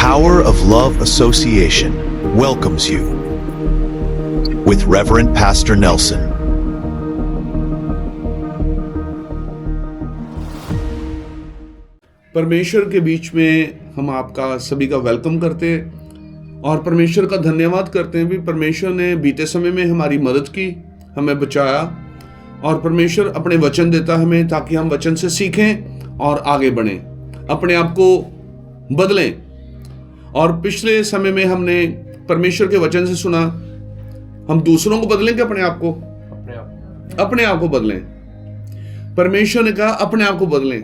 Power of Love Association welcomes you with Reverend Pastor Nelson. परमेश्वर के बीच में हम आपका सभी का वेलकम करते हैं और परमेश्वर का धन्यवाद करते हैं भी परमेश्वर ने बीते समय में हमारी मदद की, हमें बचाया और परमेश्वर अपने वचन देता है हमें ताकि हम वचन से सीखें और आगे बढ़ें, अपने आप को बदलें। और पिछले समय में हमने परमेश्वर के वचन से सुना हम दूसरों को बदलें कि अपने आप को बदलें। परमेश्वर ने कहा अपने आप को बदलें।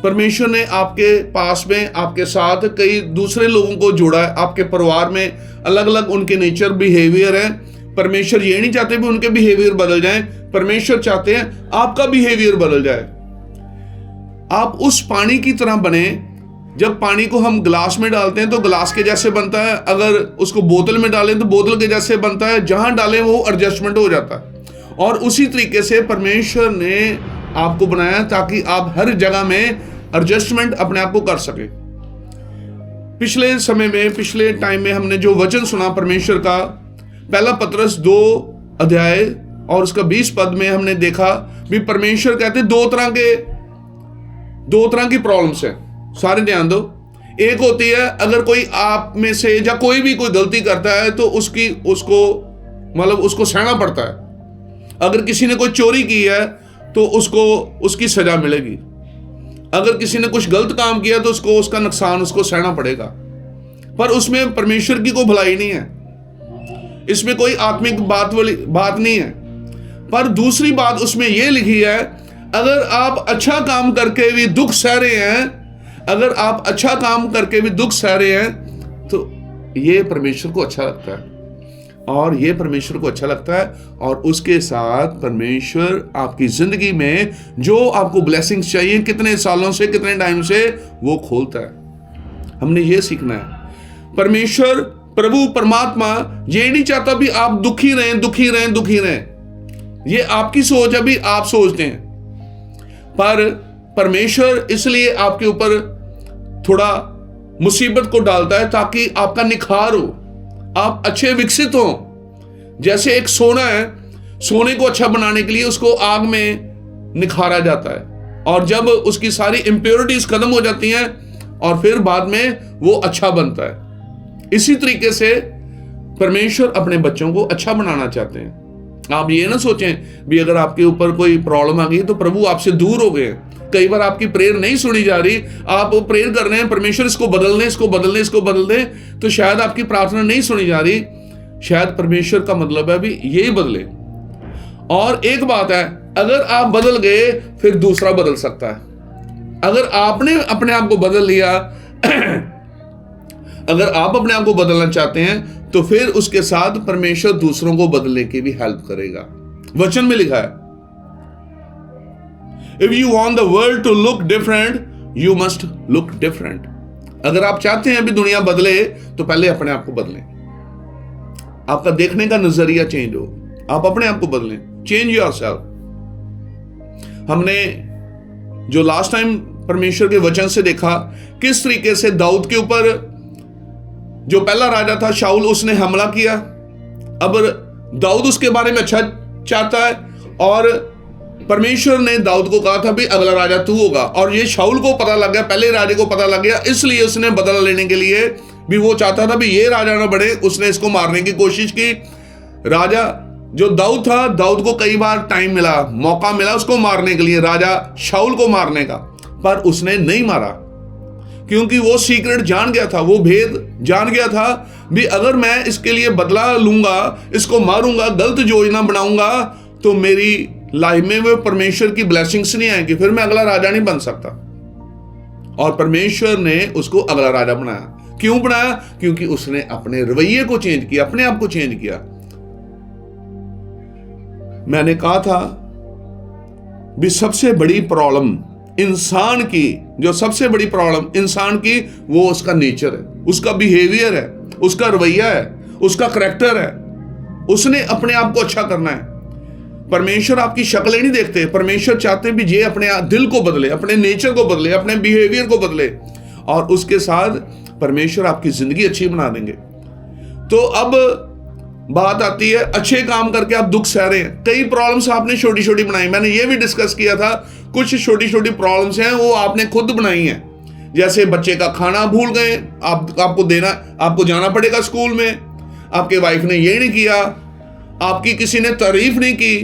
परमेश्वर ने आपके पास में आपके साथ कई दूसरे लोगों को जोड़ा है, आपके परिवार में अलग अलग उनके नेचर बिहेवियर है। परमेश्वर ये नहीं चाहते भी उनके बिहेवियर बदल जाएं, परमेश्वर चाहते हैं आपका बिहेवियर बदल जाए। आप उस पानी की तरह बने, जब पानी को हम ग्लास में डालते हैं तो ग्लास के जैसे बनता है, अगर उसको बोतल में डालें तो बोतल के जैसे बनता है, जहां डालें वो एडजस्टमेंट हो जाता है। और उसी तरीके से परमेश्वर ने आपको बनाया ताकि आप हर जगह में एडजस्टमेंट अपने आप को कर सके। पिछले टाइम में हमने जो वचन सुना परमेश्वर का, पहला पतरस 2 अध्याय और उसका 20 पद में हमने देखा भी परमेश्वर कहते दो तरह की प्रॉब्लम्स है। सारे ध्यान दो। एक होती है अगर कोई आप में से या कोई भी कोई गलती करता है तो उसको सहना पड़ता है। अगर किसी ने कोई चोरी की है तो उसकी सजा मिलेगी। अगर किसी ने कुछ गलत काम किया तो उसका नुकसान उसको सहना पड़ेगा। पर उसमें परमेश्वर की कोई भलाई नहीं है, इसमें कोई आत्मिक बात नहीं है। पर दूसरी बात उसमें यह लिखी है, अगर आप अच्छा काम करके भी दुख सह रहे हैं तो ये परमेश्वर को अच्छा लगता है और ये परमेश्वर को अच्छा लगता है। और उसके साथ परमेश्वर आपकी जिंदगी में जो आपको ब्लेसिंग्स चाहिए कितने सालों से कितने टाइम से वो खोलता है। हमने ये सीखना है। परमेश्वर प्रभु परमात्मा ये नहीं चाहता भी आप दुखी रहें। ये आपकी सोच है भी, आप सोचते हैं। पर परमेश्वर इसलिए आपके ऊपर थोड़ा मुसीबत को डालता है ताकि आपका निखार हो, आप अच्छे विकसित हो। जैसे एक सोना है, सोने को अच्छा बनाने के लिए उसको आग में निखारा जाता है और जब उसकी सारी इंप्योरिटीज खत्म हो जाती हैं और फिर बाद में वो अच्छा बनता है। इसी तरीके से परमेश्वर अपने बच्चों को अच्छा बनाना चाहते हैं। आप ये ना सोचें भी अगर आपके ऊपर कोई प्रॉब्लम आ गई तो प्रभु आपसे दूर हो गए। कई बार आपकी प्रेयर नहीं सुनी जा रही, आप प्रेयर कर रहे हैं परमेश्वर इसको बदल दे, तो शायद आपकी प्रार्थना नहीं सुनी जा रही। शायद परमेश्वर का मतलब है भी यही बदले। और एक बात है, अगर आप बदल गए फिर दूसरा बदल सकता है। अगर आपने अपने आप को बदल लिया अगर आप अपने आप को बदलना चाहते हैं तो फिर उसके साथ परमेश्वर दूसरों को बदलने की भी हेल्प करेगा। वचन में लिखा है, If you want the world to look different, you must look different. अगर आप चाहते हैं भी दुनिया बदले तो पहले अपने आप को बदलें। आपका देखने का नजरिया चेंज हो, आप अपने आप को बदलें। Change yourself. हमने जो लास्ट टाइम परमेश्वर के वचन से देखा किस तरीके से दाऊद के ऊपर जो पहला राजा था शाऊल, उसने हमला किया। अब दाऊद उसके बारे में अच्छा चाहता है और परमेश्वर ने दाऊद को कहा था भी अगला राजा तू होगा। और ये शाऊल को पता लग गया, पहले राजे को पता लग गया, इसलिए उसने बदला लेने के लिए भी वो चाहता था भी ये राजा ना बढ़े, उसने इसको मारने की कोशिश की। राजा जो दाऊद था, दाऊद को कई बार मौका मिला उसको मारने के लिए, राजा शाऊल को मारने का, पर उसने नहीं मारा क्योंकि वो सीक्रेट जान गया था, वो भेद जान गया था भी अगर मैं इसके लिए बदला लूंगा, इसको मारूंगा, गलत योजना बनाऊंगा तो मेरी लाइफ में वो परमेश्वर की ब्लेसिंग्स नहीं आएंगी, फिर मैं अगला राजा नहीं बन सकता। और परमेश्वर ने उसको अगला राजा बनाया। क्यों बनाया? क्योंकि उसने अपने रवैये को चेंज किया, अपने आप को चेंज किया। मैंने कहा था भी सबसे बड़ी प्रॉब्लम इंसान की, जो सबसे बड़ी प्रॉब्लम इंसान की वो उसका नेचर है, उसका बिहेवियर है, उसका रवैया है, उसका करैक्टर है। उसने अपने आप को अच्छा करना है। परमेश्वर आपकी शक्लें नहीं देखते, परमेश्वर चाहते हैं भी ये अपने दिल को बदले, अपने नेचर को बदले, अपने बिहेवियर को बदले। और उसके साथ परमेश्वर आपकी जिंदगी अच्छी बना देंगे। तो अब बात आती है अच्छे काम करके आप दुख सह रहे हैं, कई प्रॉब्लम्स आपने छोटी छोटी बनाई, मैंने ये भी डिस्कस किया था, कुछ छोटी छोटी प्रॉब्लम्स हैं वो आपने खुद बनाई हैं। जैसे बच्चे का खाना भूल गए, आपको जाना पड़ेगा स्कूल में, आपके वाइफ ने ये नहीं किया, आपकी किसी ने तारीफ नहीं की,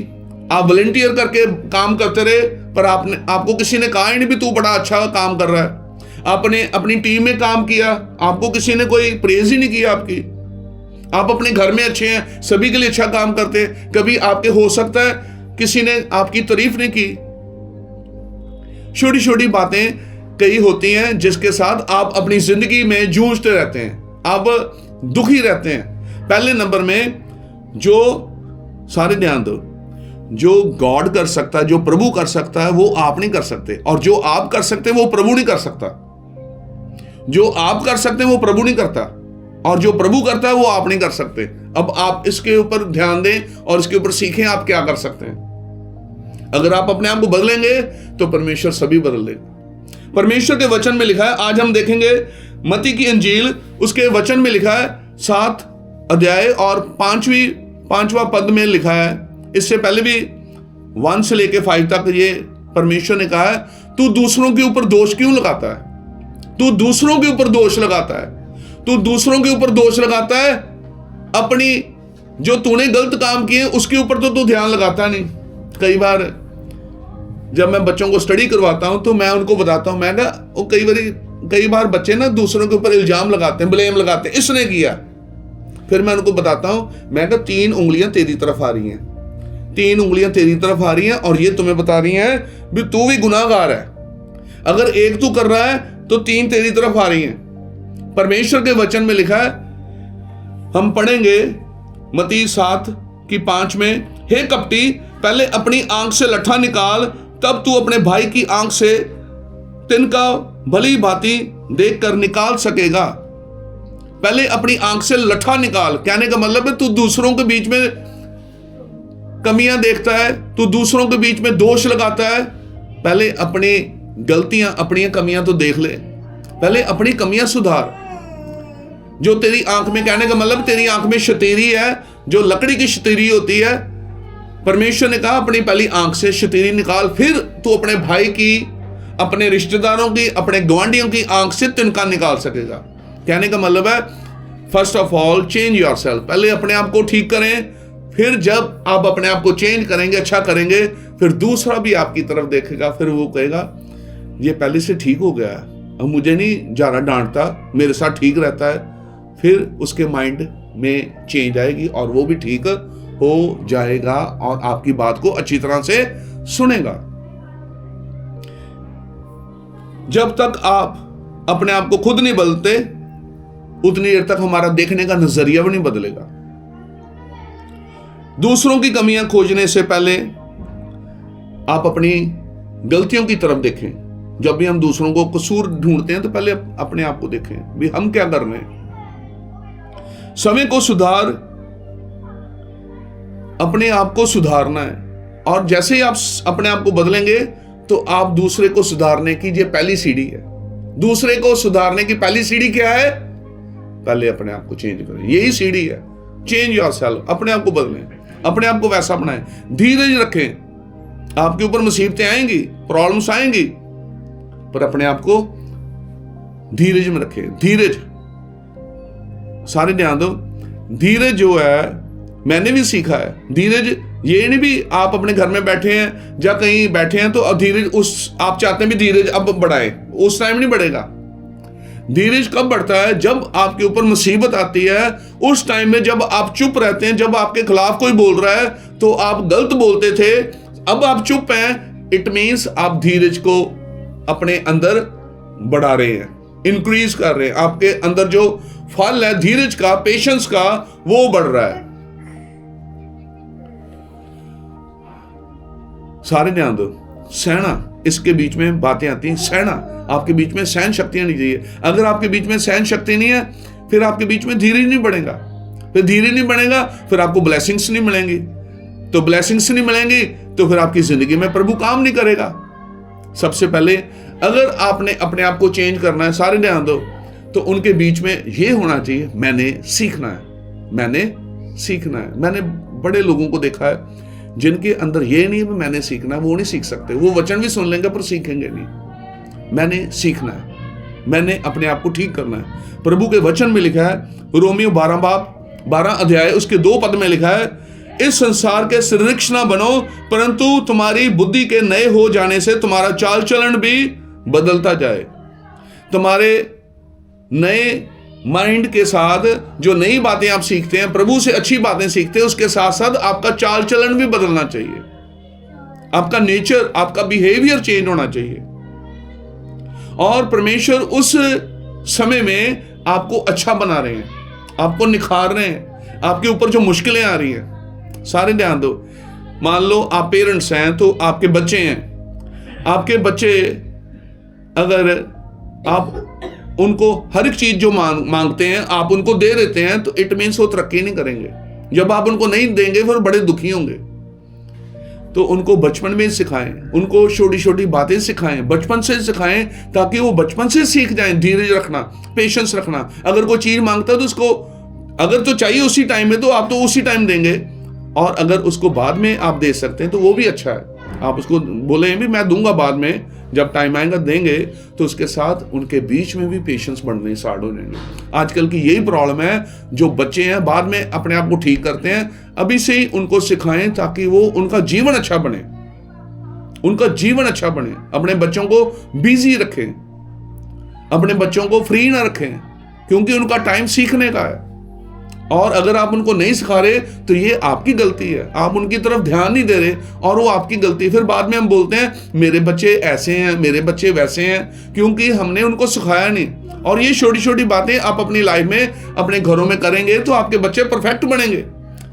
आप वॉलंटियर करके काम करते रहे पर आपको किसी ने कहा ही नहीं भी तू बड़ा अच्छा काम कर रहा है। आपने अपनी टीम में काम किया, आपको किसी ने कोई प्रेज ही नहीं किया आपकी। आप अपने घर में अच्छे हैं, सभी के लिए अच्छा काम करते हैं, कभी आपके हो सकता है किसी ने आपकी तारीफ नहीं की। छोटी छोटी बातें कई होती हैं जिसके साथ आप अपनी जिंदगी में जूझते रहते हैं, आप दुखी रहते हैं। पहले नंबर में जो सारे ध्यान दो, जो गॉड कर सकता है, जो प्रभु कर सकता है वो आप नहीं कर सकते, और जो आप कर सकते हैं वो प्रभु नहीं कर सकता। जो आप कर सकते हैं वो प्रभु नहीं करता, और जो प्रभु करता है वो आप नहीं कर सकते। अब आप इसके ऊपर ध्यान दें और इसके ऊपर सीखें आप क्या कर सकते हैं। अगर आप अपने आप को बदलेंगे तो परमेश्वर सभी बदल देगा। परमेश्वर के वचन में लिखा है, आज हम देखेंगे मत्ती की इंजील, उसके वचन में लिखा है 7 अध्याय और 5वां पद में लिखा है, इससे पहले भी 1 से लेके 5 तक ये परमेश्वर ने कहा है, तू दूसरों के ऊपर दोष क्यों लगाता है? तू दूसरों के ऊपर दोष लगाता है, तू दूसरों के ऊपर दोष लगाता है, अपनी जो तूने गलत काम किए उसके ऊपर तो तू ध्यान लगाता नहीं। कई बार जब मैं बच्चों को स्टडी करवाता हूं तो मैं उनको बताता हूं, मैं वो कई बार बच्चे ना दूसरों के ऊपर इल्जाम लगाते हैं, ब्लेम लगाते हैं, इसने किया। फिर मैं उनको बताता हूं, मैं 3 उंगलियां तेरी तरफ आ रही हैं, 3 उंगलियां तेरी तरफ आ रही हैं और ये तुम्हें बता रही हैं भी तू भी गुनाहगार है। अगर एक तू कर रहा है तो 3 तेरी तरफ आ रही हैं। परमेश्वर के वचन में लिखा है, हम पढ़ेंगे मत्ती 7:5 में, हे कपटी, पहले अपनी आंख से लट्ठा निकाल, तब तू अपने भाई की आंख से तिनका भली भांति देखकर निकाल सकेगा। पहले अपनी आंख से लट्ठा निकाल, कहने का मतलब है तू दूसरों के बीच में कमियां देखता है, तू दूसरों के बीच में दोष लगाता है। पहले अपनी गलतियां, अपनी कमियां तो देख ले, पहले अपनी कमियां सुधार। जो तेरी आंख में, कहने का मतलब तेरी आंख में शतीरी है, जो लकड़ी की शतीरी होती है, परमेश्वर ने कहा अपनी पहली आंख से शतीरी निकाल, फिर तू अपने भाई की, अपने रिश्तेदारों की, अपने गवांढियों की आंख से तिनका निकाल सकेगा। कहने का मतलब है first of all change yourself, पहले अपने आप को ठीक करें, फिर जब आप अपने आप को चेंज करेंगे, अच्छा करेंगे, फिर दूसरा भी आपकी तरफ देखेगा, फिर वो कहेगा ये पहले से ठीक हो गया, अब मुझे नहीं ज़्यादा डांटता, मेरे साथ ठीक रहता है। फिर उसके माइंड में चेंज आएगी और वो भी ठीक हो जाएगा और आपकी बात को अच्छी तरह से सुनेगा। जब तक आप अपने आप को खुद नहीं बदलते उतनी देर तक हमारा देखने का नजरिया भी नहीं बदलेगा। दूसरों की कमियां खोजने से पहले आप अपनी गलतियों की तरफ देखें। जब भी हम दूसरों को कसूर ढूंढते हैं तो पहले अपने आप को देखें भी हम क्या कर रहे हैं। समय को सुधार, अपने आप को सुधारना है, और जैसे ही आप अपने आप को बदलेंगे तो आप दूसरे को सुधारने की ये पहली सीढ़ी है। दूसरे को सुधारने की पहली सीढ़ी क्या है? पहले अपने आप को चेंज करें, यही सीढ़ी है। चेंज योरसेल्फ, अपने आप को बदलें, अपने आप को वैसा बनाएं, धीरज रखें। आपके ऊपर मुसीबतें आएंगी, प्रॉब्लम्स आएंगी, पर अपने आप को धीरज में रखें। धीरज, सारे ध्यान दो, धीरज जो है मैंने भी सीखा है। धीरज ये नहीं भी आप अपने घर में बैठे हैं या कहीं बैठे हैं तो अब धीरज आप चाहते हैं भी धीरज अब बढ़ाए, उस टाइम नहीं बढ़ेगा। धीरज कब बढ़ता है? जब आपके ऊपर मुसीबत आती है, उस टाइम में जब आप चुप रहते हैं, जब आपके खिलाफ कोई बोल रहा है तो आप गलत बोलते थे, अब आप चुप हैं, इट मीन्स आप धीरज को अपने अंदर बढ़ा रहे हैं, इंक्रीज कर रहे हैं। आपके अंदर जो फल है धीरज का, पेशेंस का, वो बढ़ रहा है। सारे ध्यान दो, सहना, इसके बीच में बातें आती हैं। सहना, आपके बीच में सहन शक्तियां नहीं चाहिए। अगर आपके बीच में सहन शक्ति नहीं है फिर आपके बीच में धीरज नहीं बढ़ेगा, फिर धीरज नहीं बढ़ेगा, फिर आपको ब्लेसिंग्स नहीं मिलेंगी। तो ब्लेसिंग्स नहीं मिलेंगी तो फिर आपकी जिंदगी में प्रभु काम नहीं करेगा। सबसे पहले अगर आपने अपने आप को चेंज करना है, सारे ध्यान दो, तो उनके बीच में ये होना चाहिए, मैंने सीखना है, मैंने सीखना है। मैंने बड़े लोगों को देखा है जिनके अंदर ये नहीं है मैंने सीखना है, वो नहीं सीख सकते। वो वचन भी सुन लेंगे पर सीखेंगे नहीं। मैंने सीखना है, मैंने अपने आप को ठीक करना है। प्रभु के वचन में लिखा है, रोमियो 12 अध्याय उसके 2 पद में लिखा है, इस संसार के सदृश ना बनो, परंतु तुम्हारी बुद्धि के नए हो जाने से तुम्हारा चाल चलन भी बदलता जाए। तुम्हारे नए माइंड के साथ जो नई बातें आप सीखते हैं, प्रभु से अच्छी बातें सीखते हैं, उसके साथ साथ आपका चाल चलन भी बदलना चाहिए। आपका नेचर, आपका बिहेवियर चेंज होना चाहिए। और परमेश्वर उस समय में आपको अच्छा बना रहे हैं, आपको निखार रहे हैं। आपके ऊपर जो मुश्किलें आ रही हैं, सारे ध्यान दो। मान लो आप पेरेंट्स हैं तो आपके बच्चे हैं। आपके बच्चे अगर आप उनको हर एक चीज जो मांगते हैं आप उनको दे देते हैं, तो इट मीन्स वो तरक्की नहीं करेंगे। जब आप उनको नहीं देंगे फिर बड़े दुखी होंगे। तो उनको बचपन में सिखाएं, उनको छोटी छोटी बातें सिखाएं, बचपन से सिखाएं, ताकि वो बचपन से सीख जाएं धीरज रखना, पेशेंस रखना। अगर कोई चीज मांगता है तो उसको अगर तो चाहिए उसी टाइम में तो आप तो उसी टाइम देंगे, और अगर उसको बाद में आप दे सकते हैं तो वो भी अच्छा है। आप उसको बोले भी मैं दूंगा बाद में, जब टाइम आएगा देंगे, तो उसके साथ उनके बीच में भी पेशेंस बढ़ने स्टार्ट हो जाएंगे। आजकल की यही प्रॉब्लम है, जो बच्चे हैं बाद में अपने आप को ठीक करते हैं। अभी से ही उनको सिखाएं ताकि वो उनका जीवन अच्छा बने, उनका जीवन अच्छा बने। अपने बच्चों को बिजी रखें, अपने बच्चों को फ्री ना रखें, क्योंकि उनका टाइम सीखने का है। और अगर आप उनको नहीं सिखा रहे तो ये आपकी गलती है, आप उनकी तरफ ध्यान नहीं दे रहे और वो आपकी गलती है। फिर बाद में हम बोलते हैं मेरे बच्चे ऐसे हैं, मेरे बच्चे वैसे हैं, क्योंकि हमने उनको सिखाया नहीं। और ये छोटी छोटी बातें आप अपनी लाइफ में अपने घरों में करेंगे तो आपके बच्चे परफेक्ट बनेंगे,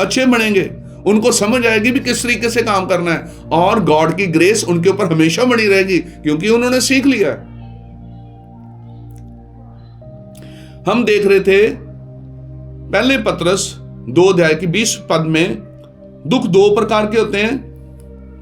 अच्छे बनेंगे। उनको समझ आएगी भी किस तरीके से काम करना है, और गॉड की ग्रेस उनके ऊपर हमेशा बनी रहेगी, क्योंकि उन्होंने सीख लिया है। हम देख रहे थे पहले पत्रस 2 अध्याय की 20 पद में, दुख 2 प्रकार के होते हैं।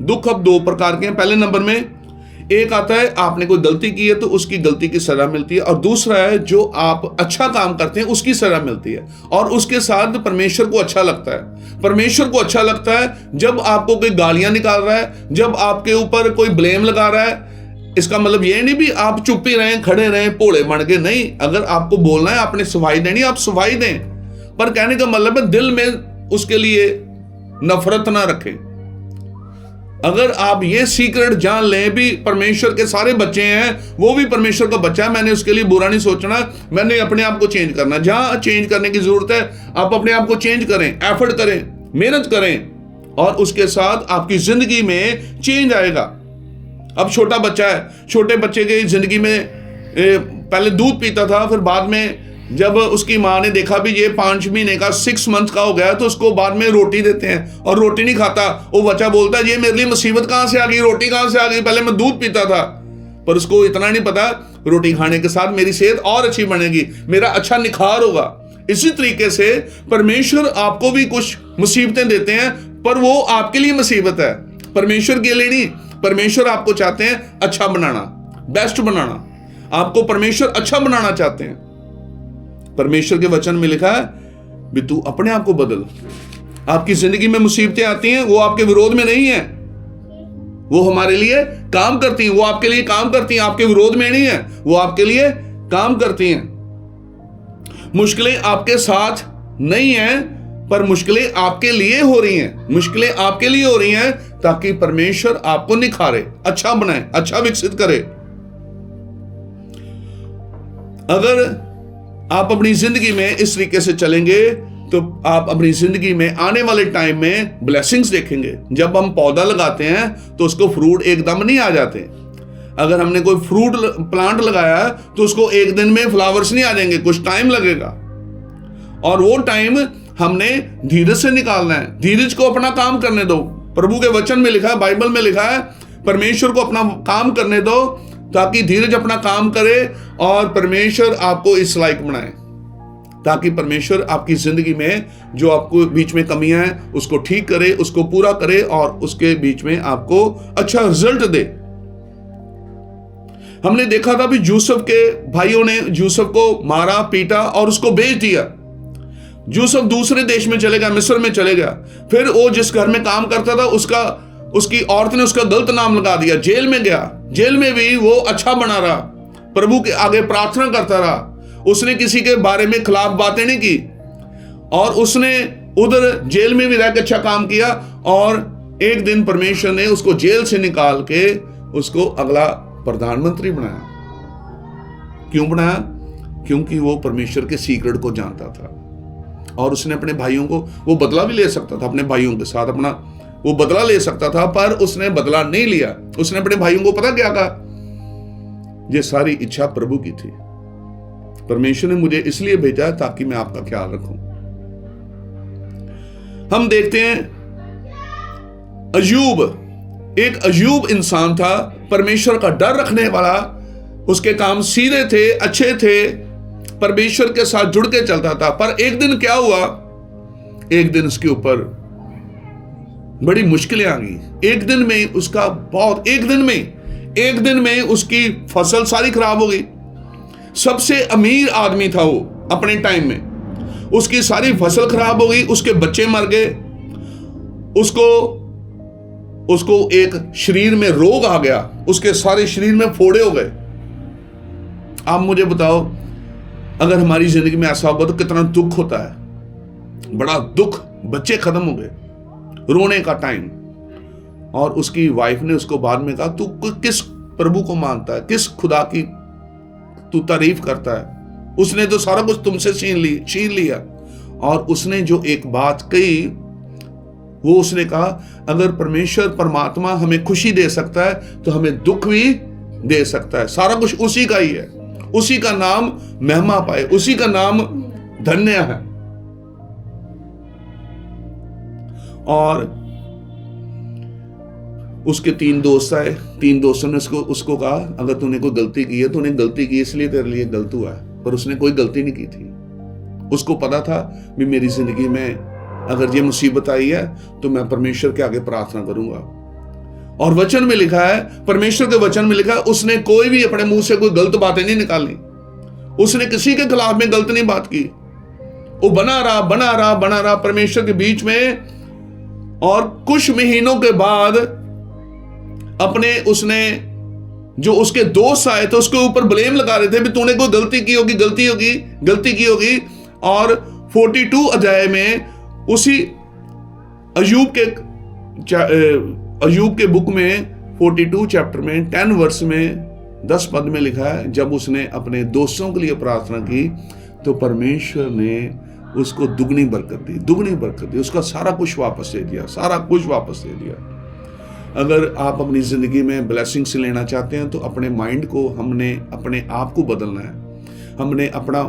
दुख अब 2 प्रकार के हैं। पहले नंबर में एक आता है आपने कोई गलती की है तो उसकी गलती की सजा मिलती है, और दूसरा है जो आप अच्छा काम करते हैं उसकी सजा मिलती है। और उसके साथ परमेश्वर को अच्छा लगता है। परमेश्वर को अच्छा लगता है जब आपको कोई गालियां निकाल रहा है, जब आपके ऊपर कोई ब्लेम लगा रहा है। इसका मतलब ये नहीं भी आप चुप ही रहें, खड़े रहें, भोले बन के, नहीं। अगर आपको बोलना है, आपने सफाई देनी, आप सफाई दें, पर कहने का मतलब है दिल में उसके लिए नफरत ना रखें। अगर आप ये सीक्रेट जान लें भी परमेश्वर के सारे बच्चे हैं, वो भी परमेश्वर का बच्चा है, मैंने उसके लिए बुरा नहीं सोचना, मैंने अपने आप को चेंज करना। जहां चेंज करने की जरूरत है आप अपने आप को चेंज करें, एफर्ट करें, मेहनत करें, और उसके साथ आपकी जिंदगी में चेंज आएगा। अब छोटा बच्चा है, छोटे बच्चे की जिंदगी में पहले दूध पीता था, फिर बाद में जब उसकी माँ ने देखा भी ये 5 महीने का 6 मंथ का हो गया, तो उसको बाद में रोटी देते हैं, और रोटी नहीं खाता। वो बच्चा बोलता है ये मेरे लिए मुसीबत कहाँ से आ गई, रोटी कहाँ से आ गई, पहले मैं दूध पीता था। पर उसको इतना नहीं पता रोटी खाने के साथ मेरी सेहत और अच्छी बनेगी, मेरा अच्छा निखार होगा। इसी तरीके से परमेश्वर आपको भी कुछ मुसीबतें देते हैं, पर वो आपके लिए मुसीबत है, परमेश्वर के लिए नहीं। परमेश्वर आपको चाहते हैं अच्छा बनाना, बेस्ट बनाना। आपको परमेश्वर अच्छा बनाना चाहते हैं। परमेश्वर के वचन में लिखा है भी तू अपने आप को बदल। आपकी जिंदगी में मुसीबतें आती हैं, वो आपके विरोध में नहीं है, वो हमारे लिए काम करती हैं, वो आपके लिए काम करती हैं, आपके विरोध में नहीं है, वो आपके लिए काम करती हैं। मुश्किलें आपके साथ नहीं हैं, पर मुश्किलें आपके लिए हो रही हैं। मुश्किलें आपके लिए हो रही हैं ताकि परमेश्वर आपको निखारे, अच्छा बनाए, अच्छा विकसित करे। अगर आप अपनी जिंदगी में इस तरीके से चलेंगे तो आप अपनी जिंदगी में आने वाले टाइम में ब्लेसिंग्स देखेंगे। जब हम पौधा लगाते हैं तो उसको फ्रूट एकदम नहीं आ जाते। अगर हमने कोई फ्रूट प्लांट लगाया तो उसको एक दिन में फ्लावर्स नहीं आ जाएंगे, कुछ टाइम लगेगा, और वो टाइम हमने धीरज से निकालना है। धीरज को अपना काम करने दो। प्रभु के वचन में लिखा है, बाइबल में लिखा है, परमेश्वर को अपना काम करने दो ताकि धीरज अपना काम करे और परमेश्वर आपको इस लायक बनाए, ताकि परमेश्वर आपकी जिंदगी में जो आपको बीच में कमियां हैं उसको ठीक करे, उसको पूरा करे, और उसके बीच में आपको अच्छा रिजल्ट दे। हमने देखा था भी यूसुफ के भाइयों ने यूसुफ को मारा, पीटा और उसको बेच दिया। यूसुफ दूसरे देश में चले गया, मिस्र में चले गया। फिर वो जिस घर में काम करता था उसकी औरत ने उसका गलत नाम लगा दिया, जेल में गया। जेल में भी वो अच्छा बना रहा, प्रभु के आगे प्रार्थना करता रहा, उसने किसी के बारे में खिलाफ बातें नहीं की, और उसने उधर जेल में भी रह के अच्छा काम किया। और एक दिन परमेश्वर ने उसको जेल से निकाल के उसको अगला प्रधानमंत्री बनाया। क्यों बनाया? क्योंकि वो परमेश्वर के सीक्रेट को जानता था, और उसने अपने भाइयों को, वो बदला भी ले सकता था अपने भाइयों के साथ, अपना वो बदला ले सकता था, पर उसने बदला नहीं लिया। उसने अपने भाइयों को पता क्या कहा? ये सारी इच्छा प्रभु की थी, परमेश्वर ने मुझे इसलिए भेजा ताकि मैं आपका ख्याल रखूं। हम देखते हैं अय्यूब, एक अय्यूब इंसान था, परमेश्वर का डर रखने वाला, उसके काम सीधे थे, अच्छे थे, परमेश्वर के साथ जुड़ के चलता था। पर एक दिन क्या हुआ? एक दिन उसके ऊपर बड़ी मुश्किलें आ गई। एक दिन में उसका बहुत, एक दिन में उसकी फसल सारी खराब हो गई। सबसे अमीर आदमी था वो अपने टाइम में, उसकी सारी फसल खराब हो गई, उसके बच्चे मर गए, उसको एक शरीर में रोग आ गया, उसके सारे शरीर में फोड़े हो गए। आप मुझे बताओ, अगर हमारी जिंदगी में ऐसा होगा तो कितना दुख होता है, बड़ा दुख। बच्चे खत्म हो गए, रोने का टाइम। और उसकी वाइफ ने उसको बाद में कहा, तू किस प्रभु को मानता है, किस खुदा की तू तारीफ करता है? उसने तो सारा कुछ तुमसे छीन लिया। और उसने जो एक बात कही, वो उसने कहा, अगर परमेश्वर परमात्मा हमें खुशी दे सकता है तो हमें दुख भी दे सकता है। सारा कुछ उसी का ही है, उसी का नाम महिमा पाए, उसी का नाम धन्य है। और उसके 3 दोस्त आए, 3 दोस्तों ने उसको कहा, अगर तूने कोई गलती की है, तूने गलती की इसलिए तेरे लिए गलत हुआ है, पर उसने कोई गलती नहीं की थी। उसको पता था कि मेरी जिंदगी में अगर ये मुसीबत आई है तो मैं परमेश्वर के आगे प्रार्थना करूंगा। और वचन में लिखा है, परमेश्वर के वचन में लिखा है, उसने कोई भी अपने मुंह से कोई गलत बातें नहीं निकाली, उसने किसी के खिलाफ में गलत नहीं बात की। वो बना रहा परमेश्वर के बीच में। और कुछ महीनों के बाद उसने जो उसके दोस्त आए थे उसके ऊपर ब्लेम लगा रहे थे भी तूने कोई गलती की होगी। और 42 अध्याय में उसी अय्यूब के बुक में 42 चैप्टर में 10 वर्स में 10 पद में लिखा है, जब उसने अपने दोस्तों के लिए प्रार्थना की तो परमेश्वर ने उसको दुगनी बरकत दी, उसका सारा कुछ वापस दे दिया। अगर आप अपनी जिंदगी में ब्लेसिंग्स लेना चाहते हैं तो अपने माइंड को, हमने अपने आप को बदलना है। हमने अपना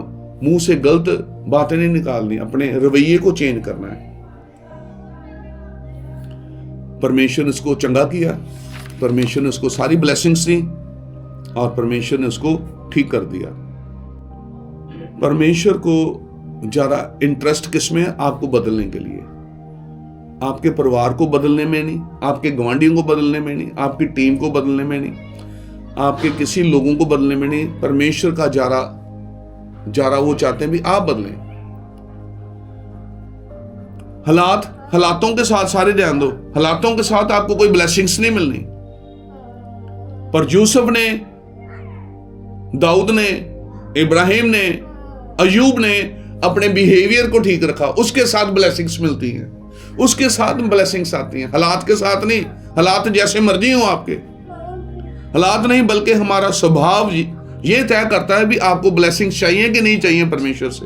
मुंह से गलत बातें नहीं निकालनी, अपने रवैये को चेंज करना है। परमेश्वर ने उसको चंगा किया, परमेश्वर ने उसको सारी ब्लेसिंग्स दी और परमेश्वर ने उसको ठीक कर दिया। परमेश्वर को ज्यादा इंटरेस्ट किसमें है? आपको बदलने के लिए, आपके परिवार को बदलने में नहीं, आपके गवांडियों को बदलने में नहीं, आपकी टीम को बदलने में नहीं, आपके किसी लोगों को बदलने में नहीं। परमेश्वर का ज्यादा वो चाहते हैं भी आप बदलें। हालातों के साथ सारे ध्यान दो, हालातों के साथ आपको कोई ब्लेसिंग्स नहीं मिलनी। पर यूसुफ ने, दाऊद ने, इब्राहिम ने, अय्यूब ने अपने बिहेवियर को ठीक रखा, उसके साथ ब्लेसिंग्स मिलती हैं, उसके साथ ब्लेसिंग्स आती हैं, हालात के साथ नहीं। हालात जैसे मर्जी हो आपके, हालात नहीं, बल्कि हमारा स्वभाव ये तय करता है भी आपको ब्लेसिंग्स चाहिए कि नहीं चाहिए परमेश्वर से।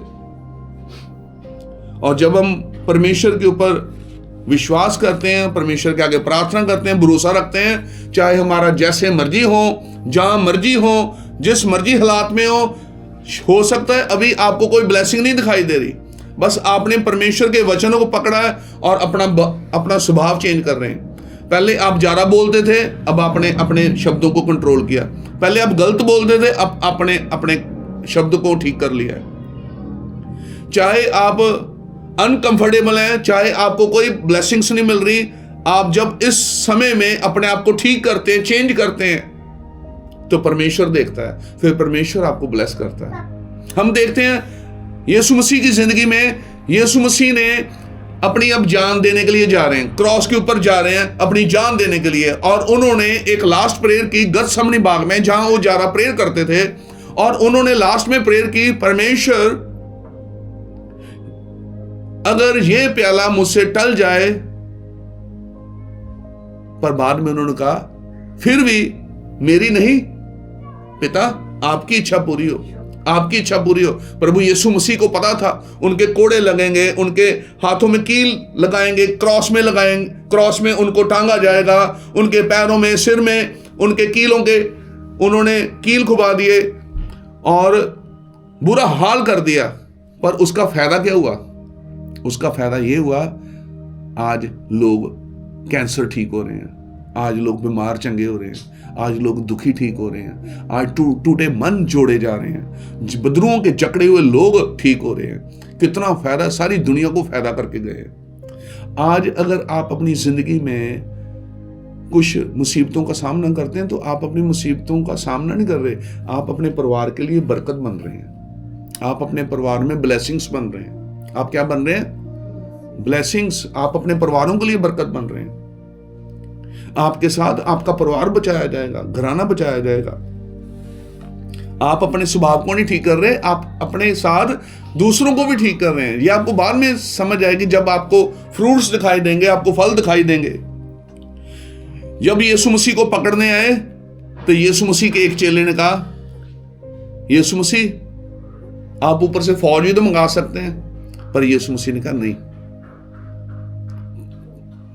और जब हम परमेश्वर के ऊपर विश्वास करते हैं, परमेश्वर के आगे प्रार्थना करते हैं, भरोसा रखते हैं, चाहे हमारा जैसे मर्जी हो, जहां मर्जी हो, जिस मर्जी हालात में हो सकता है अभी आपको कोई ब्लेसिंग नहीं दिखाई दे रही, बस आपने परमेश्वर के वचनों को पकड़ा है और अपना स्वभाव चेंज कर रहे हैं। पहले आप ज्यादा बोलते थे, अब आपने अपने शब्दों को कंट्रोल किया। पहले आप गलत बोलते थे, अब आपने अपने शब्द को ठीक कर लिया है। चाहे आप अनकंफर्टेबल हैं, चाहे आपको कोई ब्लेसिंग्स नहीं मिल रही, आप जब इस समय में अपने आप को ठीक करते हैं, चेंज करते हैं, तो परमेश्वर देखता है, फिर परमेश्वर आपको ब्लेस करता है। हम देखते हैं यीशु मसीह की जिंदगी में, यीशु मसीह ने अपनी अब जान देने के लिए जा रहे हैं, क्रॉस के ऊपर जा रहे हैं अपनी जान देने के लिए, और उन्होंने एक लास्ट प्रेयर की गतसमनी बाग में, जहां वो जा रहा प्रेयर करते थे, और उन्होंने लास्ट में प्रेयर की, परमेश्वर अगर ये प्याला मुझसे टल जाए, पर बाद में उन्होंने कहा फिर भी मेरी नहीं पिता आपकी इच्छा पूरी हो, आपकी इच्छा पूरी हो। प्रभु यीशु मसीह को पता था उनके कोड़े लगेंगे, उनके हाथों में कील लगाएंगे, क्रॉस में लगाएंगे, क्रॉस में उनको टांगा जाएगा, उनके पैरों में, सिर में उनके कीलों के उन्होंने कील खुबा दिए और बुरा हाल कर दिया। पर उसका फायदा क्या हुआ? उसका फायदा ये हुआ, आज लोग कैंसर ठीक हो रहे हैं, आज लोग बीमार चंगे हो रहे हैं, आज लोग दुखी ठीक हो रहे हैं, आज टूटे मन जोड़े जा रहे हैं, बदरुओं के जकड़े हुए लोग ठीक हो रहे हैं। कितना फायदा, सारी दुनिया को फायदा करके गए। आज अगर आप अपनी जिंदगी में कुछ मुसीबतों का सामना करते हैं, तो आप अपनी मुसीबतों का सामना नहीं कर रहे, आप अपने परिवार के लिए बरकत बन रहे हैं, आप अपने परिवार में ब्लेसिंग्स बन रहे हैं। आप क्या बन रहे हैं? ब्लेसिंग्स। आप अपने परिवारों के लिए बरकत बन रहे हैं। आपके साथ आपका परिवार बचाया जाएगा, घराना बचाया जाएगा। आप अपने स्वभाव को नहीं ठीक कर रहे, आप अपने साथ दूसरों को भी ठीक कर रहे हैं। ये आपको बाद में समझ आएगी, जब आपको फ्रूट्स दिखाई देंगे, आपको फल दिखाई देंगे। जब यीशु मसीह को पकड़ने आए, तो यीशु मसीह के एक चेले ने कहा, यीशु मसीह आप ऊपर से फौज भी तो मंगा सकते हैं। पर यीशु मसीह ने कहा नहीं,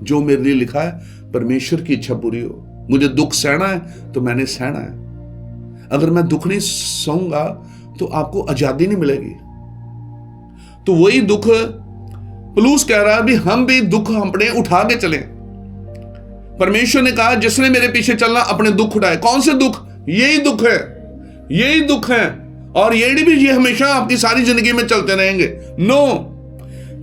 जो मेरे लिए लिखा है, परमेश्वर की इच्छा पूरी हो। मुझे दुख सहना है तो मैंने सहना है। अगर मैं दुख नहीं सहूंगा तो आपको आजादी नहीं मिलेगी। तो वही दुख पौलुस कह रहा है, भी हम भी दुख अपने उठा के चलें। परमेश्वर ने कहा जिसने मेरे पीछे चलना अपने दुख उठाए। कौन से दुख? यही दुख है, यही दुख है। और यही भी ये हमेशा आपकी सारी जिंदगी में चलते रहेंगे? नो,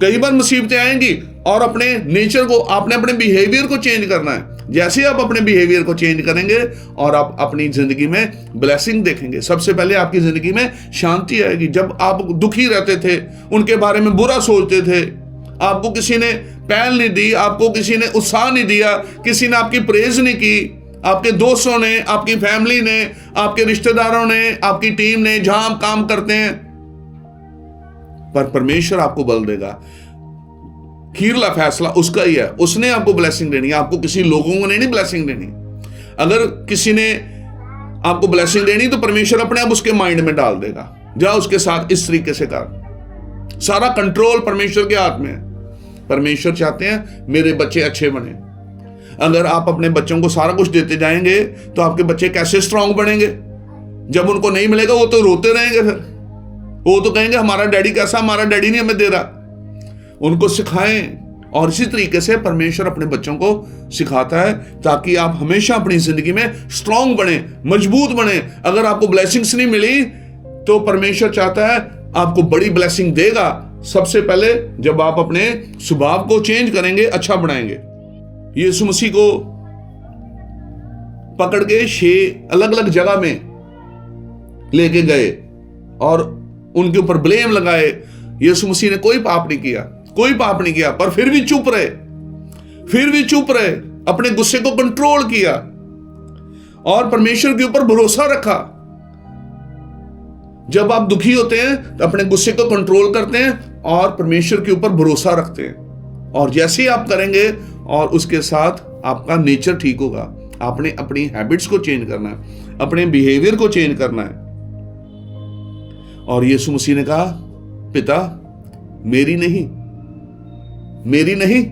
कई बार मुसीबतें आएंगी और अपने नेचर को, आपने अपने बिहेवियर को चेंज करना है। जैसे आप अपने बिहेवियर को चेंज करेंगे और आप अपनी जिंदगी में ब्लेसिंग देखेंगे। सबसे पहले आपकी जिंदगी में शांति आएगी। जब आप दुखी रहते थे, उनके बारे में बुरा सोचते थे, आपको किसी ने पहल नहीं दी, आपको किसी ने उत्साह नहीं दिया, किसी ने आपकी प्रेज नहीं की, आपके दोस्तों ने, आपकी फैमिली ने, आपके रिश्तेदारों ने, आपकी टीम ने, जहां आप काम करते हैं, पर परमेश्वर आपको बल देगा। खीरला फैसला उसका ही है, उसने आपको ब्लेसिंग देनी है, आपको किसी लोगों को नहीं ब्लेसिंग देनी। अगर किसी ने आपको ब्लेसिंग देनी तो परमेश्वर अपने आप उसके माइंड में डाल देगा, जा उसके साथ इस तरीके से कर। सारा कंट्रोल परमेश्वर के हाथ में है। परमेश्वर चाहते हैं मेरे बच्चे अच्छे बने। अगर आप अपने बच्चों को सारा कुछ देते जाएंगे तो आपके बच्चे कैसे स्ट्रांग बनेंगे? जब उनको नहीं मिलेगा वो तो रोते रहेंगे, फिर वो तो कहेंगे हमारा डैडी कैसा, हमारा डैडी नहीं हमें दे रहा। उनको सिखाएं। और इसी तरीके से परमेश्वर अपने बच्चों को सिखाता है ताकि आप हमेशा अपनी जिंदगी में स्ट्रांग बने, मजबूत बने। अगर आपको ब्लेसिंग्स नहीं मिली तो परमेश्वर चाहता है आपको बड़ी ब्लेसिंग देगा। सबसे पहले जब आप अपने स्वभाव को चेंज करेंगे, अच्छा बनाएंगे। यीशु मसीह को पकड़ के 6 अलग अलग जगह में लेके गए और उनके ऊपर ब्लेम लगाए। यीशु मसीह ने कोई पाप नहीं किया, कोई पाप नहीं किया, पर फिर भी चुप रहे, फिर भी चुप रहे, अपने गुस्से को कंट्रोल किया और परमेश्वर के ऊपर भरोसा रखा। जब आप दुखी होते हैं तो अपने गुस्से को कंट्रोल करते हैं और परमेश्वर के ऊपर भरोसा रखते हैं। और जैसे ही आप करेंगे और उसके साथ आपका नेचर ठीक होगा। आपने अपनी हैबिट्स को चेंज करना है, अपने बिहेवियर को चेंज करना है। और यीशु मसीह ने कहा, पिता मेरी नहीं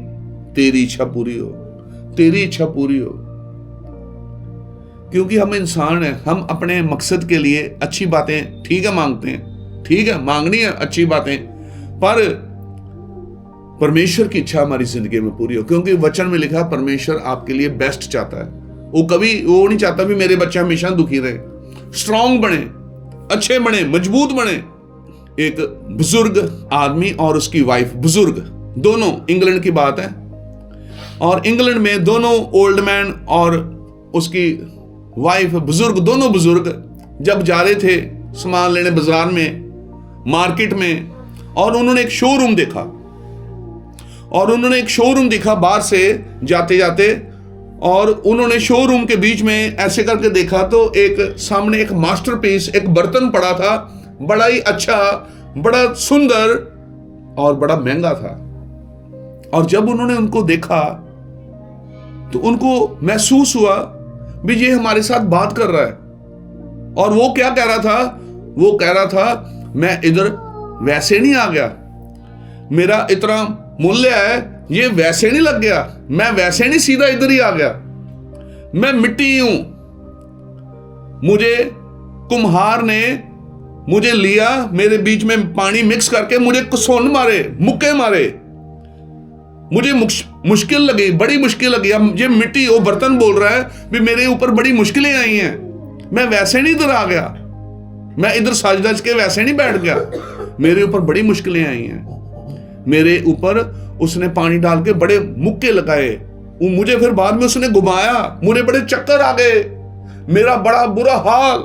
तेरी इच्छा पूरी हो, तेरी इच्छा पूरी हो। क्योंकि हम इंसान हैं, हम अपने मकसद के लिए अच्छी बातें ठीक है मांगते हैं, ठीक है मांगनी है अच्छी बातें, पर परमेश्वर की इच्छा हमारी जिंदगी में पूरी हो। क्योंकि वचन में लिखा परमेश्वर आपके लिए बेस्ट चाहता है। वो नहीं चाहता भी मेरे बच्चे हमेशा दुखी रहे। स्ट्रांग बने, अच्छे बने, मजबूत बने। एक बुजुर्ग आदमी और उसकी वाइफ, बुजुर्ग दोनों, इंग्लैंड की बात है, और इंग्लैंड में दोनों ओल्ड मैन और उसकी वाइफ, बुजुर्ग, दोनों बुजुर्ग जब जा रहे थे सामान लेने बाजार में, मार्केट में, और उन्होंने एक शोरूम देखा बाहर से जाते जाते, और उन्होंने शोरूम के बीच में ऐसे करके देखा तो एक सामने एक मास्टरपीस, एक बर्तन पड़ा था, बड़ा ही अच्छा, बड़ा सुंदर और बड़ा महंगा था। और जब उन्होंने उनको देखा तो उनको महसूस हुआ भी ये हमारे साथ बात कर रहा है। और वो क्या कह रहा था? वो कह रहा था मैं इधर वैसे नहीं आ गया, मेरा इतना मूल्य है ये वैसे नहीं लग गया, मैं वैसे नहीं सीधा इधर ही आ गया, मैं मिट्टी हूं, मुझे कुम्हार ने मुझे लिया, मेरे बीच में पानी मिक्स करके मुझे सोन मारे, मुक्के मारे, मुझे मुश्किल लगी, बड़ी मुश्किल लगी। अब ये मिट्टी, वो बर्तन बोल रहा है भी मेरे ऊपर बड़ी मुश्किलें आई हैं, मैं वैसे नहीं इधर आ गया, मैं इधर सज धज के वैसे नहीं बैठ गया, मेरे ऊपर बड़ी मुश्किलें आई हैं, मेरे ऊपर उसने पानी डाल के बड़े मुक्के लगाए, मुझे फिर बाद में उसने घुमाया, मुझे बड़े चक्कर आ गए, मेरा बड़ा बुरा हाल।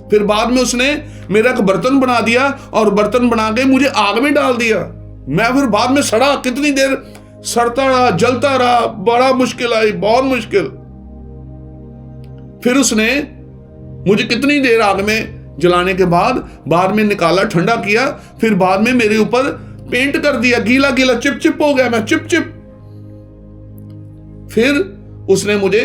फिर बाद में उसने मेरा एक बर्तन बना दिया और बर्तन बना के मुझे आग में डाल दिया, मैं फिर बाद में सड़ा, कितनी देर सड़ता रहा, जलता रहा, बड़ा मुश्किल आई, बहुत मुश्किल। फिर उसने मुझे कितनी देर आग में जलाने के बाद में निकाला, ठंडा किया, फिर बाद में मेरे ऊपर पेंट कर दिया, गीला गीला चिप हो गया, मैं चिप। फिर उसने मुझे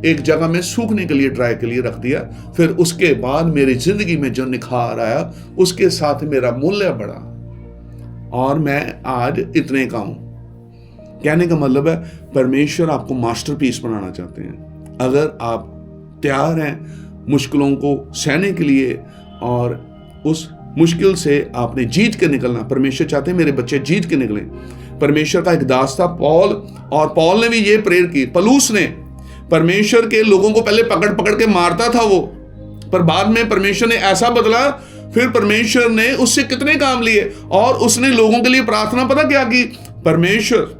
एक जगह में सूखने के लिए, ड्राई के लिए रख दिया। फिर उसके बाद मेरी जिंदगी में जो निखार आया, उसके साथ मेरा मूल्य बढ़ा और मैं आज इतने का हूं। कहने का मतलब है परमेश्वर आपको मास्टरपीस बनाना चाहते हैं। अगर आप तैयार हैं मुश्किलों को सहने के लिए और उस मुश्किल से आपने जीत के निकलना, परमेश्वर चाहते हैं मेरे बच्चे जीत के निकलें। परमेश्वर का एक दास था पौल, और पौल ने भी ये प्रेयर की। पलूस ने परमेश्वर के लोगों को पहले पकड़ के मारता था वो, पर बाद में परमेश्वर ने ऐसा बदला, फिर परमेश्वर ने उससे कितने काम लिए और उसने लोगों के लिए प्रार्थना पता क्या की? परमेश्वर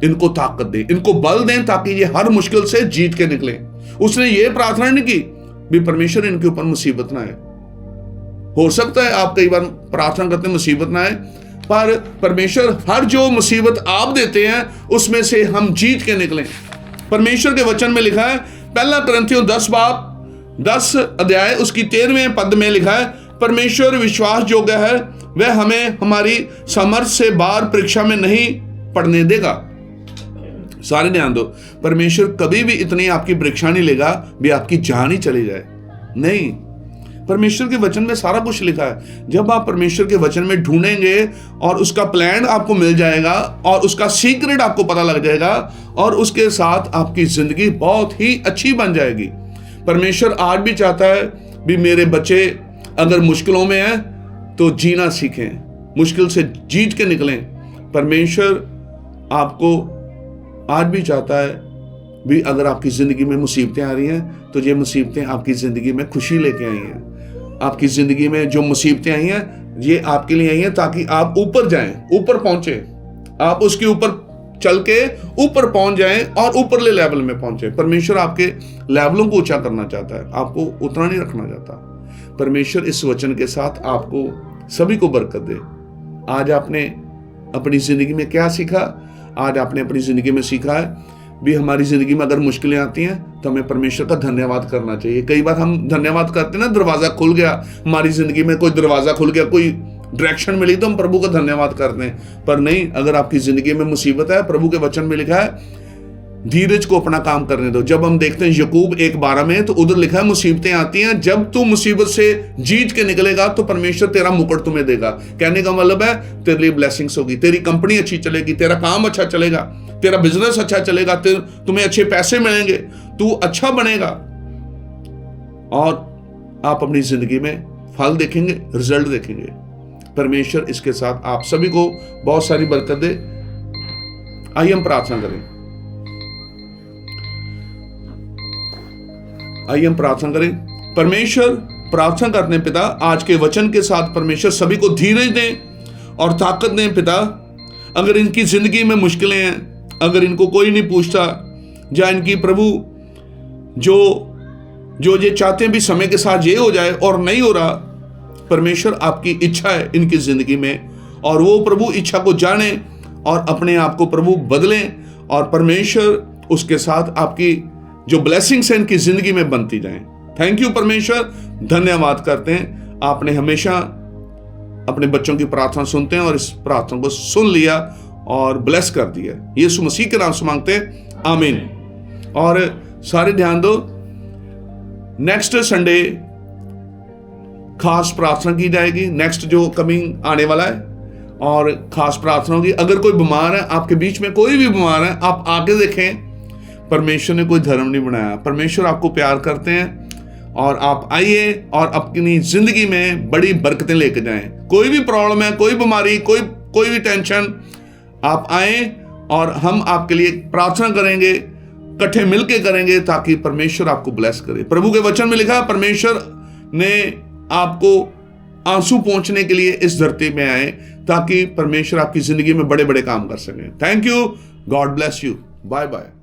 इनको ताकत दे, इनको बल दें ताकि ये हर मुश्किल से जीत के निकले। उसने ये प्रार्थना नहीं की भी परमेश्वर इनके ऊपर मुसीबत ना आए। हो सकता है आप कई बार प्रार्थना करते हैं मुसीबत ना आए, पर परमेश्वर हर जो मुसीबत आप देते हैं उसमें से हम जीत के निकलें। परमेश्वर के वचन में लिखा है, पहला कुरिन्थियों 10 अध्याय उसकी 13वें पद में लिखा है, परमेश्वर विश्वास योग्य है, वह हमें हमारी सामर्थ से बाहर परीक्षा में नहीं पड़ने देगा। सारे ध्यान दो, परमेश्वर कभी भी इतनी आपकी परीक्षा नहीं लेगा भी आपकी जान ही चली जाए, नहीं। परमेश्वर के वचन में सारा कुछ लिखा है। जब आप परमेश्वर के वचन में ढूंढेंगे और उसका प्लान आपको मिल जाएगा और उसका सीक्रेट आपको पता लग जाएगा और उसके साथ आपकी जिंदगी बहुत ही अच्छी बन जाएगी। परमेश्वर आज भी चाहता है भी मेरे बच्चे अगर मुश्किलों में हैं तो जीना सीखें, मुश्किल से जीत के निकलें। परमेश्वर आपको आज भी चाहता है भी अगर आपकी जिंदगी में मुसीबतें आ रही हैं तो ये मुसीबतें आपकी जिंदगी में खुशी लेके आई हैं। आपकी जिंदगी में जो मुसीबतें आई हैं ये आपके लिए आई हैं ताकि आप ऊपर जाएं, ऊपर पहुंचे, आप उसके ऊपर चल के ऊपर पहुंच जाएं और ऊपरले लेवल में पहुंचे। परमेश्वर आपके लेवलों को ऊंचा करना चाहता है, आपको उतना नहीं रखना चाहता। परमेश्वर इस वचन के साथ आपको सभी को बरकत दे। आज आपने अपनी जिंदगी में क्या सीखा? आज आपने अपनी जिंदगी में सीखा है भी हमारी जिंदगी में अगर मुश्किलें आती हैं तो हमें परमेश्वर का धन्यवाद करना चाहिए। कई बार हम धन्यवाद करते हैं ना, दरवाजा खुल गया हमारी जिंदगी में, कोई दरवाजा खुल गया, कोई डायरेक्शन मिली तो हम प्रभु का धन्यवाद करते हैं। पर नहीं, अगर आपकी जिंदगी में मुसीबत है, प्रभु के वचन में लिखा है धीरज को अपना काम करने दो। जब हम देखते हैं याकूब 1:12 में तो उधर लिखा है मुसीबतें आती हैं, जब तू मुसीबत से जीत के निकलेगा तो परमेश्वर तेरा मुकुट तुम्हें देगा। कहने का मतलब है तेरे लिए ब्लेसिंग्स होगी, तेरी कंपनी अच्छी चलेगी, तेरा काम अच्छा चलेगा, तेरा बिजनेस अच्छा चलेगा, तुम्हें अच्छे पैसे मिलेंगे, तू अच्छा बनेगा और आप अपनी जिंदगी में फल देखेंगे, रिजल्ट देखेंगे। परमेश्वर इसके साथ आप सभी को बहुत सारी बरकत दे। आइए हम प्रार्थना करें, आइए हम प्रार्थना करें। परमेश्वर, प्रार्थना करते हैं पिता, आज के वचन के साथ परमेश्वर सभी को धीरज दें और ताकत दें पिता। अगर इनकी जिंदगी में मुश्किलें हैं, अगर इनको कोई नहीं पूछता, या इनकी प्रभु जो ये चाहते हैं भी समय के साथ ये हो जाए और नहीं हो रहा, परमेश्वर आपकी इच्छा है इनकी जिंदगी में, और वो प्रभु इच्छा को जाने और अपने आप को प्रभु बदलें, और परमेश्वर उसके साथ आपकी जो ब्लेसिंग्स हैं इनकी जिंदगी में बनती जाएं। थैंक यू परमेश्वर, धन्यवाद करते हैं, आपने हमेशा अपने बच्चों की प्रार्थना सुनते हैं और इस प्रार्थना को सुन लिया और ब्लेस कर दिया। यीशु मसीह के नाम से मांगते हैं, आमीन। और सारे ध्यान दो, नेक्स्ट संडे खास प्रार्थना की जाएगी, नेक्स्ट जो कमिंग आने वाला है, और खास प्रार्थना होगी। अगर कोई बीमार है, आपके बीच में कोई भी बीमार है, आप आके देखें। परमेश्वर ने कोई धर्म नहीं बनाया, परमेश्वर आपको प्यार करते हैं, और आप आइए और अपनी जिंदगी में बड़ी बरकतें लेके जाएं। कोई भी प्रॉब्लम है, कोई बीमारी, कोई भी टेंशन, आप आए और हम आपके लिए प्रार्थना करेंगे, इकट्ठे मिलके करेंगे, ताकि परमेश्वर आपको ब्लेस करे। प्रभु के वचन में लिखा, परमेश्वर ने आपको आंसू पहुंचने के लिए इस धरती में आए, ताकि परमेश्वर आपकी जिंदगी में बड़े बड़े काम कर सके। Thank you, God bless you, bye bye.